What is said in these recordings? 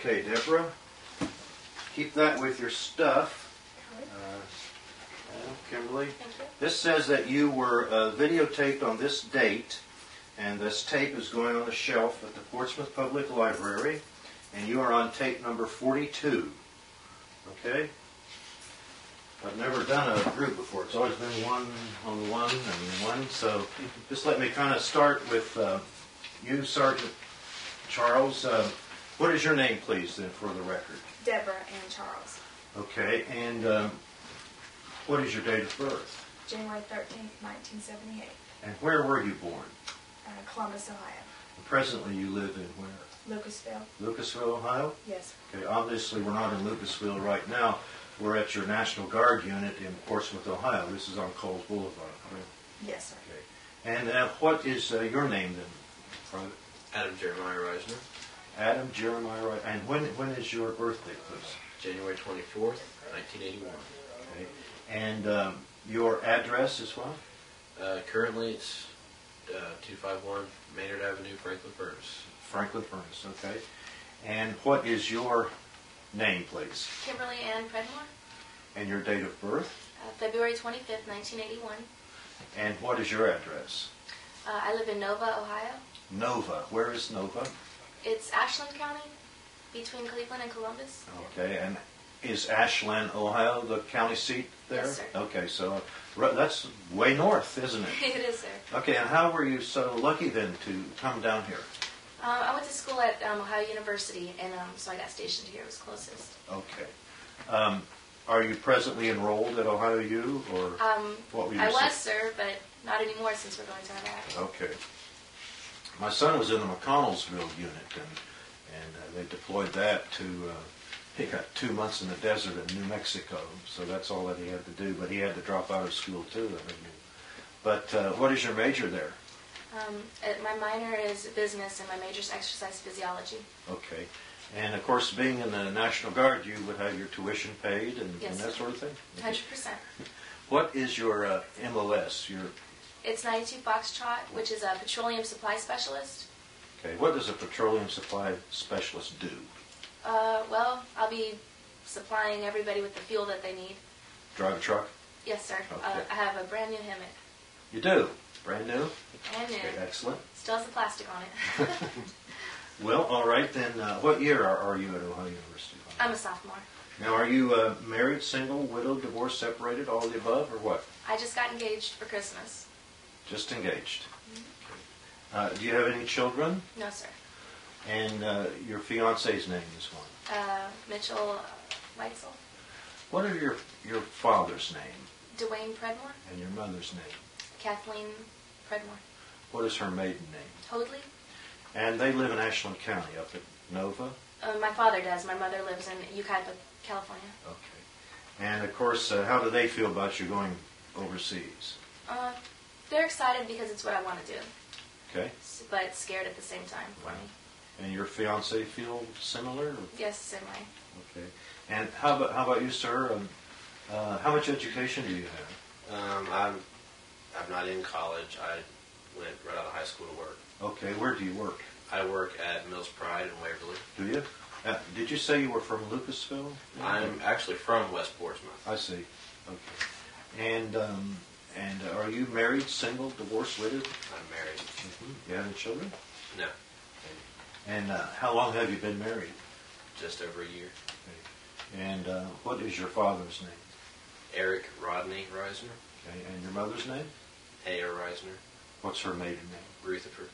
Okay, Deborah, keep that with your stuff. Kimberly, this says that you were videotaped on this date, and this tape is going on the shelf at the Portsmouth Public Library, and you are on tape number 42. Okay? I've never done a group before. It's always been one on one and one, so just let me kind of start with you, Sergeant Charles. What is your name, please, then, for the record? Deborah Ann Charles. Okay, and what is your date of birth? January 13th, 1978. And where were you born? Columbus, Ohio. And presently you live in where? Lucasville. Lucasville, Ohio? Yes. Okay, obviously we're not in Lucasville right now. We're at your National Guard unit in Portsmouth, Ohio. This is on Coles Boulevard, correct? Yes, sir. Okay. And what is your name then, Private? Adam Jeremiah Reisner. Adam Jeremiah Reisner. And when is your birthday, please? January 24th, 1981. Okay. And your address as well? Currently it's 251 Maynard Avenue, Franklin Furnace. Franklin Furnace, okay. And what is your name, please? Kimberly Ann Predmore. And your date of birth? February 25th, 1981. And what is your address? I live in Nova, Ohio. Nova. Where is Nova? It's Ashland County, between Cleveland and Columbus. Okay, and is Ashland, Ohio, the county seat there? Yes, sir. Okay, so that's way north, isn't it? It is, sir. Okay, and how were you so lucky then to come down here? I went to school at Ohio University, and so I got stationed here. It was closest. Okay. Are you presently enrolled at Ohio U, or what were you? I was, sir, but not anymore since we're going to Iraq. Okay. My son was in the McConnellsville unit, and they deployed that to. He got 2 months in the desert in New Mexico, so that's all that he had to do. But he had to drop out of school too. I mean, but what is your major there? My minor is business, and my major is exercise physiology. Okay. And, of course, being in the National Guard, you would have your tuition paid and, yes, and that sort of thing? 100%. What is your MOS? It's 92 Foxtrot, which is a petroleum supply specialist. Okay. What does a petroleum supply specialist do? Well, I'll be supplying everybody with the fuel that they need. Drive a truck? Yes, sir. Okay. I have a brand new hammock. You do? Brand new? Brand new. Okay, excellent. Still has the plastic on it. Well, all right, then what year are you at Ohio University? I'm a sophomore. Now, are you married, single, widowed, divorced, separated, all of the above, or what? I just got engaged for Christmas. Just engaged. Mm-hmm. Do you have any children? No, sir. And your fiance's name is what? Mitchell Weitzel. What are your father's name? Dwayne Predmore. And your mother's name? Kathleen Predmore. What is her maiden name? Hoadley. And they live in Ashland County, up at Nova? My father does. My mother lives in Yucaipa, California. Okay. And, of course, how do they feel about you going overseas? They're excited because it's what I want to do. Okay. But scared at the same time for me. And your fiancé feel similar? Yes, same way. Okay. And how about you, sir? How much education do you have? I'm not in college. I went right out of high school to work. Okay. Where do you work? I work at Mills Pride in Waverly. Do you? Did you say you were from Lucasville? I'm actually from West Portsmouth. I see. Okay. And are you married, single, divorced, widowed? I'm married. Mm-hmm. You have any children? No. Okay. And how long have you been married? Just over a year. Okay. And what is your father's name? Eric Rodney Reisner. Okay. And your mother's name? A.R. Reisner. What's her maiden name? Rutherford.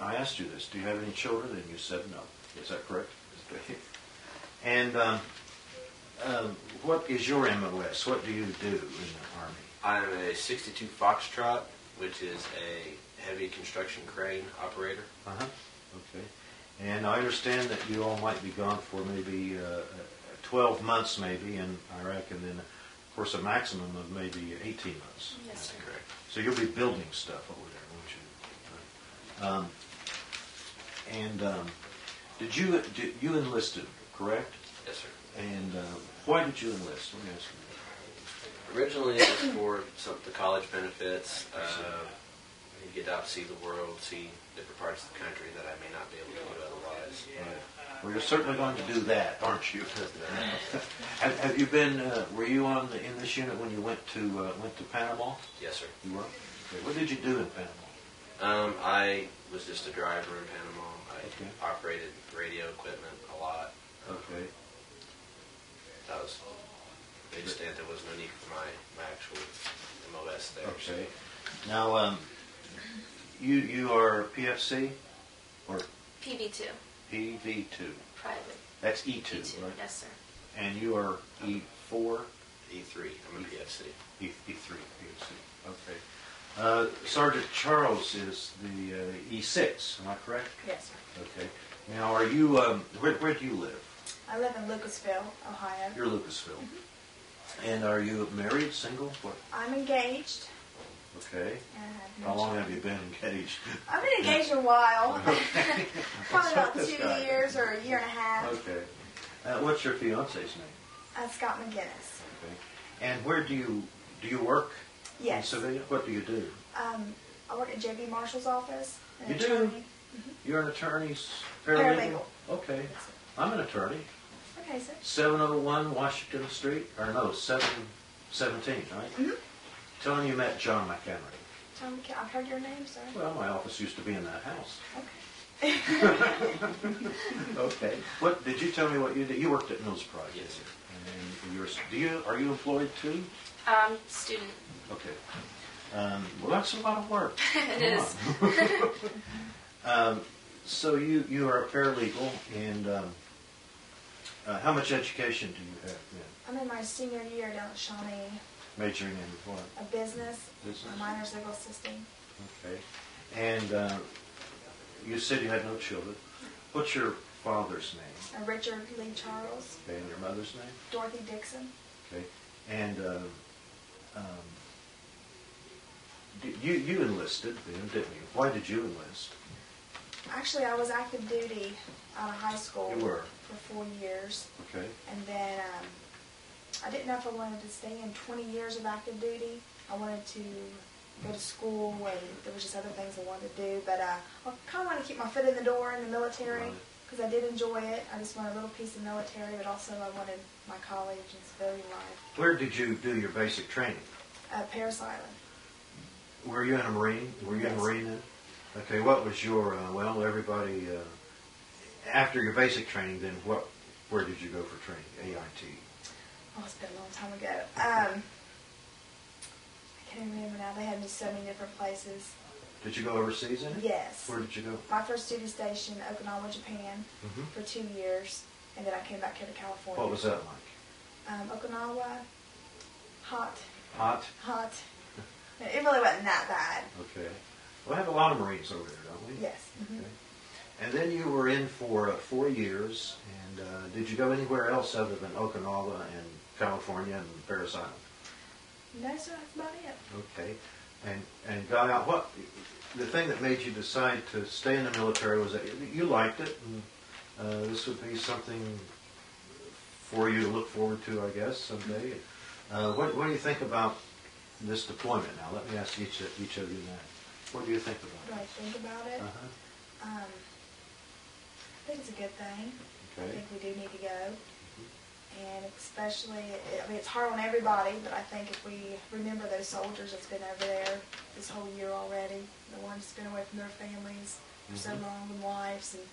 I asked you this. Do you have any children? And you said no. Is that correct? Okay. And what is your MOS? What do you do in the Army? I'm a 62 Foxtrot, which is a heavy construction crane operator. Uh-huh. Okay. And I understand that you all might be gone for maybe 12 months maybe in Iraq, and then, of course, a maximum of maybe 18 months. Yes, sir. Correct. So you'll be building stuff over there, won't you? Did you enlisted, correct? Yes, sir. And why did you enlist? Let me ask you Originally, it was for the college benefits. You get out to see the world, see different parts of the country that I may not be able to do otherwise. Right. Well, you're certainly going to do that, aren't you? Have you been? Were you in this unit when you went to Panama? Yes, sir. You were. Okay. What did you do in Panama? I was just a driver in Panama. I Okay. operated radio equipment a lot. Okay. That was the extent. There was no need for my actual MOS there. Okay. Now, you are PFC or PV2, PV2? private. That's E2, E2, right? yes, sir. And you are E4? E3. I'm a PFC. E3, PFC. Okay. Sergeant Charles is the E6, am I correct? Yes, sir. Okay. Now, are you, where do you live? I live in Lucasville, Ohio. You're Lucasville. And are you married, single? What? I'm engaged. Okay. And I have no How long children. have you been engaged? I've been engaged a while. Okay. Probably about This 2 guy. years or a year and a half. Okay. What's your fiance's name? Scott McGinnis. Okay. And where do you work? Yes. In civilian? What do you do? I work at J.B. Marshall's office. An You do? attorney. You're an attorney's paralegal? Paralegal. Okay. I'm an attorney. Okay, sir. 701 Washington Street, or no, 717, right? Mm-hmm. Tell him you met John McHenry. Tom, I've heard your name, sir. Well, my office used to be in that house. Okay. Okay. What did you tell me what you did? You worked at Mills Price. Yes, sir. And are you employed too? Student. Okay. Well, that's a lot of work. It is. So you are a paralegal, and how much education do you have then? I'm in my senior year down at Shawnee, Majoring in what? a business, Business. a minor's legal assisting. Okay. And you said you had no children. What's your father's name? Richard Lee Charles, Okay, and your mother's name? Dorothy Dixon. Okay. And you enlisted then, didn't you? Why did you enlist? Actually, I was active duty out of high school You were. for 4 years. Okay. And then I didn't know if I wanted to stay in 20 years of active duty. I wanted to go to school, and there was just other things I wanted to do. But I kind of wanted to keep my foot in the door in the military Right. because I did enjoy it. I just wanted a little piece of military, but also I wanted my college and civilian life. Where did you do your basic training? Parris Island. Were you in a Marine? Were you in a Yes. Marine then? Okay, what was your, everybody, after your basic training then, where did you go for training, AIT? Oh, it's been a long time ago. I can't remember now. They had me so many different places. Did you go overseas in it? Yes. Where did you go? My first duty station, Okinawa, Japan, Mhm. for 2 years, and then I came back here to California. What was that like? Okinawa, hot. Hot? It really wasn't that bad. Okay. We have a lot of Marines over there, don't we? Yes. Mhm. Okay. And then you were in for 4 years, and did you go anywhere else other than Okinawa and California and Parris Island? No, sir, that's about it. Okay. And got out. What the thing that made you decide to stay in the military was that you liked it, and this would be something for you to look forward to, I guess, someday. What do you think about this deployment? Now, let me ask each of you that. What do you think What do about I think about it? it? I think it's a good thing. I Okay. think we do need to go. And especially, it's hard on everybody, but I think if we remember those soldiers that's been over there this whole year already, the ones that's been away from their families for so Mhm. long, and wives, and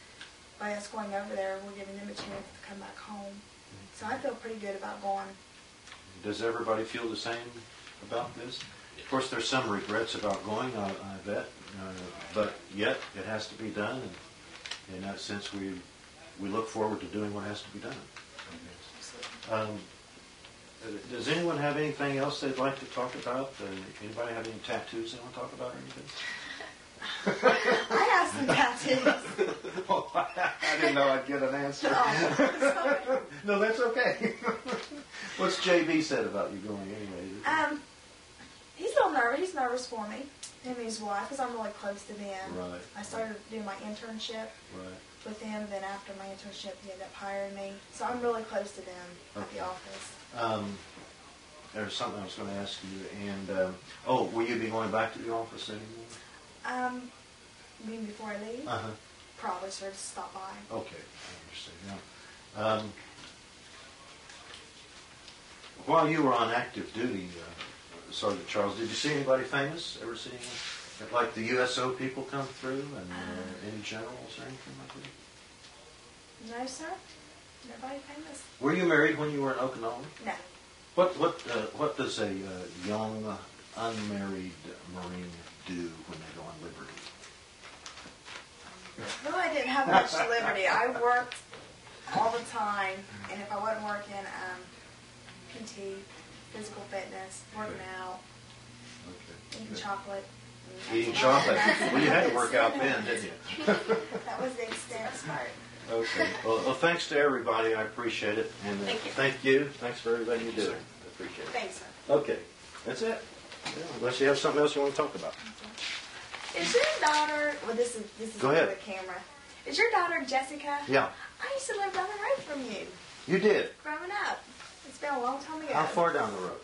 by us going over there, we're giving them a chance to come back home. So I feel pretty good about going. Does everybody feel the same about this? Of course, there's some regrets about going, I bet, but yet it has to be done, and in that sense, we look forward to doing what has to be done. Does anyone have anything else they'd like to talk about? Anybody have any tattoos they want to talk about or anything? I have some tattoos. Oh, I didn't know I'd get an answer. Oh, sorry. No, that's okay. What's JB said about you going anyway? He's a little nervous. He's nervous for me, him and his wife, because I'm really close to them. Right. I started doing my internship Right. with them, then after my internship, he ended up hiring me. So I'm really close to them at Okay. the office. There's something I was going to ask you, and will you be going back to the office anymore? You mean before I leave? Uh-huh. Probably sort of stop by. Okay, I understand. Yeah. While you were on active duty, Sergeant Charles, did you see anybody famous? Ever see any, like the USO people come through, and any generals or anything like that? No, sir. Nobody famous. Were you married when you were in Okinawa? No. What does a young unmarried Marine do when they go on liberty? Well, I didn't have much liberty. I worked all the time, and if I wasn't working, PT, physical fitness, working out, eating Good. chocolate. Eating chocolate. Well, you had to work out then, didn't you? That was the extent part. Okay. Well, thanks to everybody. I appreciate it. And Thank you. Thank you. Thanks for everything you do. I appreciate it. Thanks, sir. Okay. That's it. Yeah, unless you have something else you want to talk about. Is your daughter? Well, this is Go for ahead. the camera. Is your daughter Jessica? Yeah. I used to live down the road from you You did. growing up. It's been a long time ago. How far down the road?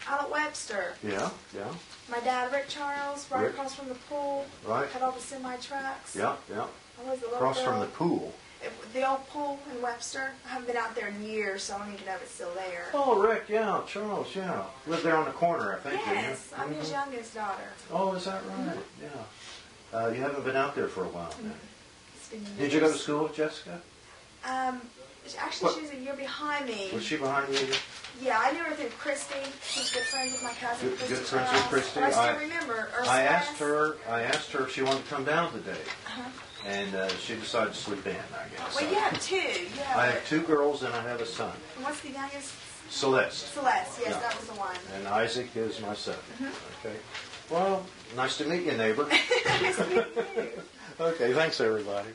Out at Webster. Yeah. Yeah. My dad, Rick Charles, right Rick. across from the pool. Right. Had all the semi trucks. Yeah. Yeah. I was a little Across girl. from the pool. The old pool in Webster. I haven't been out there in years, so I don't even know if it's still there. Oh, Rick. Yeah. Charles. Yeah. Lived there on the corner, I think. didn't you? Yes, I'm his youngest daughter. Oh, is that right? Yeah. You haven't been out there for a while now. It's been years. Did you go to school with Jessica? Actually, What? she was a year behind me. Was she behind you? Yeah, I knew her through Christy. She's good friends with my cousin. Good Christy friends with Charles. Christy. And I still remember. I asked her if she wanted to come down today, Uh-huh. and she decided to sleep in, I guess. Well, you have two. You have. I have two girls and I have a son. What's the youngest? Celeste. Celeste. Yes, Yeah. that was the one. And Isaac is my son. Okay. Well, nice to meet you, neighbor. Nice to meet you. Okay, thanks everybody.